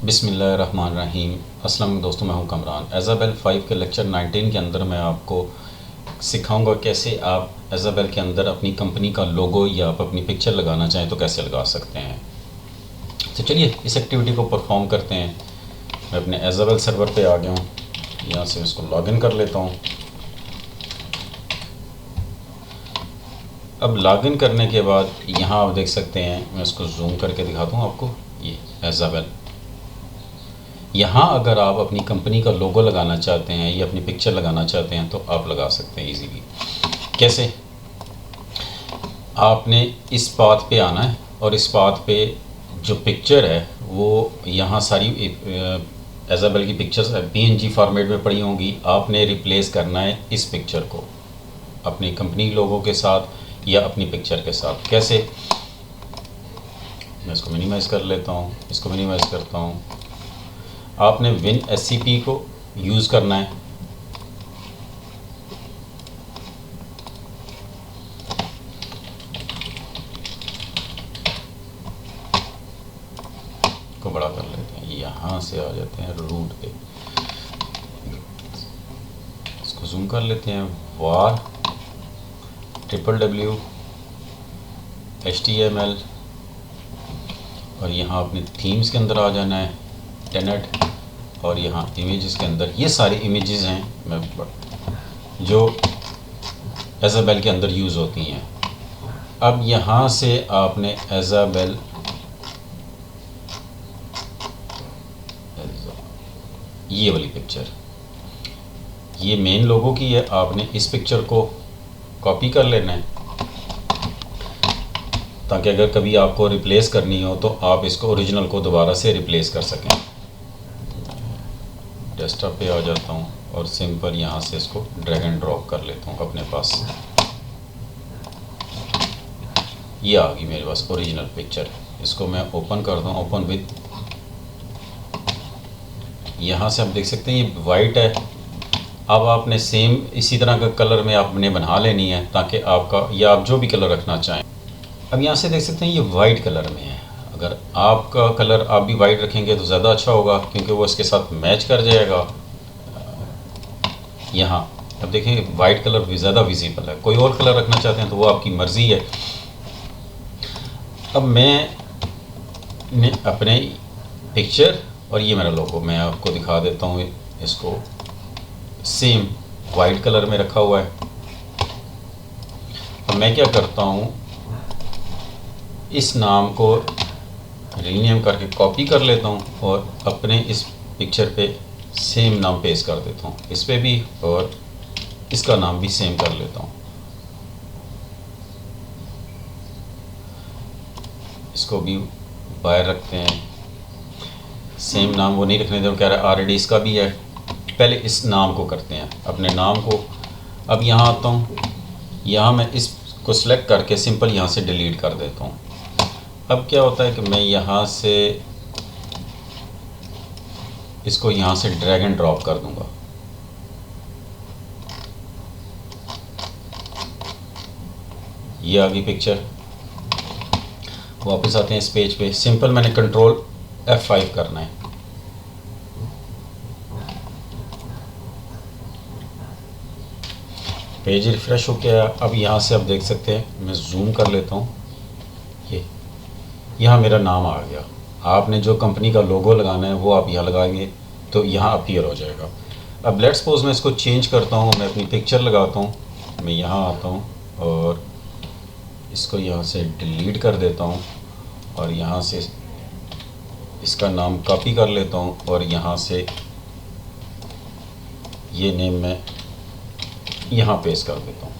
बिस्मिल्लाहिर्रहमानिर्रहीम। अस्सलाम वालेकुम दोस्तों, मैं हूं कमरान। एज़ाबेल 5 के लेक्चर 19 के अंदर मैं आपको सिखाऊंगा कैसे आप एज़ाबेल के अंदर अपनी कंपनी का लोगो या आप अपनी पिक्चर लगाना चाहें तो कैसे लगा सकते हैं। तो चलिए इस एक्टिविटी को परफॉर्म करते हैं। मैं अपने एज़ाबेल सर्वर पे आ गया हूँ, यहाँ से इसको लॉगिन कर लेता हूँ। अब लॉगिन करने के बाद यहाँ आप देख सकते हैं, मैं इसको जूम करके दिखाता हूँ आपको। ये एज़ाबेल, यहाँ अगर आप अपनी कंपनी का लोगो लगाना चाहते हैं या अपनी पिक्चर लगाना चाहते हैं तो आप लगा सकते हैं इजीली। कैसे? आपने इस पाथ पे आना है और इस पाथ पे जो पिक्चर है वो यहाँ सारी एज़ाबेल की पिक्चर्स PNG फॉर्मेट में पड़ी होंगी। आपने रिप्लेस करना है इस पिक्चर को अपनी कंपनी लोगो के साथ या अपनी पिक्चर के साथ। कैसे? मैं इसको मिनिमाइज़ कर लेता हूँ, इसको मिनिमाइज़ करता हूँ। आपने WinSCP को यूज़ करना है। को बड़ा कर लेते हैं, यहाँ से आ जाते हैं रूट पे, इसको जूम कर लेते हैं। var www.html और यहाँ अपने थीम्स के अंदर आ जाना है, टेनेट, और यहाँ इमेजेस के अंदर ये सारी इमेजेस हैं मैं जो एज़ाबेल के अंदर यूज़ होती हैं। अब यहाँ से आपने एज़ाबेल ये वाली पिक्चर, ये मेन लोगो की है, आपने इस पिक्चर को कॉपी कर लेना है ताकि अगर कभी आपको रिप्लेस करनी हो तो आप इसको ओरिजिनल को दोबारा से रिप्लेस कर सकें। डेस्कटॉप पे आ जाता हूँ और सिंपल यहाँ से इसको ड्रैग एंड ड्रॉप कर लेता हूँ अपने पास। ये आ गई मेरे पास ओरिजिनल पिक्चर। इसको मैं ओपन करता हूँ, ओपन विद। यहाँ से आप देख सकते हैं ये वाइट है। अब आपने सेम इसी तरह का कलर में आपने बना लेनी है ताकि आपका, या आप जो भी कलर रखना चाहें। अब यहाँ से देख सकते हैं ये वाइट कलर में है। अगर आपका कलर आप भी वाइट रखेंगे तो ज़्यादा अच्छा होगा क्योंकि वो इसके साथ मैच कर जाएगा। यहाँ अब देखें वाइट कलर भी ज़्यादा विजिबल है। कोई और कलर रखना चाहते हैं तो वो आपकी मर्ज़ी है। अब मैं अपने पिक्चर और ये मेरा लोगो मैं आपको दिखा देता हूँ। इसको सेम वाइट कलर में रखा हुआ है। अब मैं क्या करता हूँ, इस नाम को रीनेम करके कॉपी कर लेता हूँ और अपने इस पिक्चर पे सेम नाम पेस्ट कर देता हूँ, इस पे भी, और इसका नाम भी सेम कर लेता हूँ। इसको भी बाहर रखते हैं, सेम नाम वो नहीं रखने देते, कह रहा है ऑलरेडी इसका भी है। पहले इस नाम को करते हैं, अपने नाम को। अब यहाँ आता हूँ, यहाँ मैं इसको सिलेक्ट करके सिंपल यहाँ से डिलीट कर देता हूँ। अब क्या होता है कि मैं यहाँ से इसको यहाँ से ड्रैग एंड ड्रॉप कर दूंगा। ये आ गई पिक्चर। वापस आते हैं इस पेज पे। सिंपल मैंने कंट्रोल F5 करना है। पेज रिफ्रेश हो गया। अब यहाँ से आप देख सकते हैं, मैं जूम कर लेता हूँ। ये यहाँ मेरा नाम आ गया। आपने जो कंपनी का लोगो लगाना है वो आप यहाँ लगाएंगे तो यहाँ अपीयर हो जाएगा। अब लेट्स सपोज मैं इसको चेंज करता हूँ, मैं अपनी पिक्चर लगाता हूँ, मैं यहाँ आता हूँ और इसको यहाँ से डिलीट कर देता हूँ और यहाँ से इसका नाम कॉपी कर लेता हूँ और यहाँ से ये नेम मैं यहाँ पेस्ट कर देता हूँ।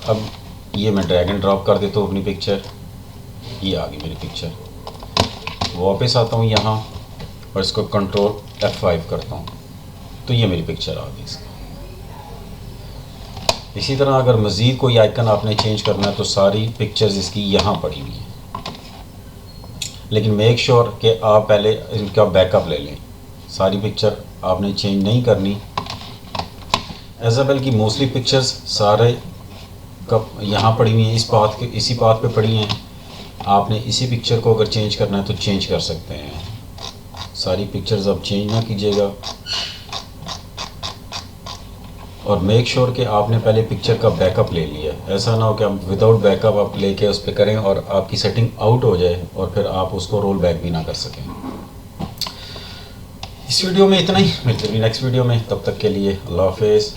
अब ये मैं ड्रैग एंड ड्रॉप कर देता हूँ अपनी पिक्चर। ये आ गई मेरी पिक्चर। वापस आता हूँ यहाँ और इसको कंट्रोल F5 करता हूँ तो ये मेरी पिक्चर आ गई इसकी। इसी तरह अगर मज़ीद कोई आइकन आपने चेंज करना है तो सारी पिक्चर्स इसकी यहाँ पड़ी हुई हैं, लेकिन मेक श्योर कि आप पहले इनका बैकअप ले लें। सारी पिक्चर आपने चेंज नहीं करनी। एज़ाबेल की मोस्टली पिक्चर्स सारे कब यहाँ पड़ी हुई हैं, इस पाथ के इसी पाथ पे पड़ी हैं। आपने इसी पिक्चर को अगर चेंज करना है तो चेंज कर सकते हैं। सारी पिक्चर्स आप चेंज ना कीजिएगा। और मेक श्योर कि आपने पहले पिक्चर का बैकअप ले लिया है। ऐसा ना हो कि आप विदाउट बैकअप आप लेके उस पर करें और आपकी सेटिंग आउट हो जाए और फिर आप उसको रोल बैक भी ना कर सकें। इस वीडियो में इतना ही, मिलते हैं नेक्स्ट वीडियो में, तब तक के लिए अल्लाह हाफिज़।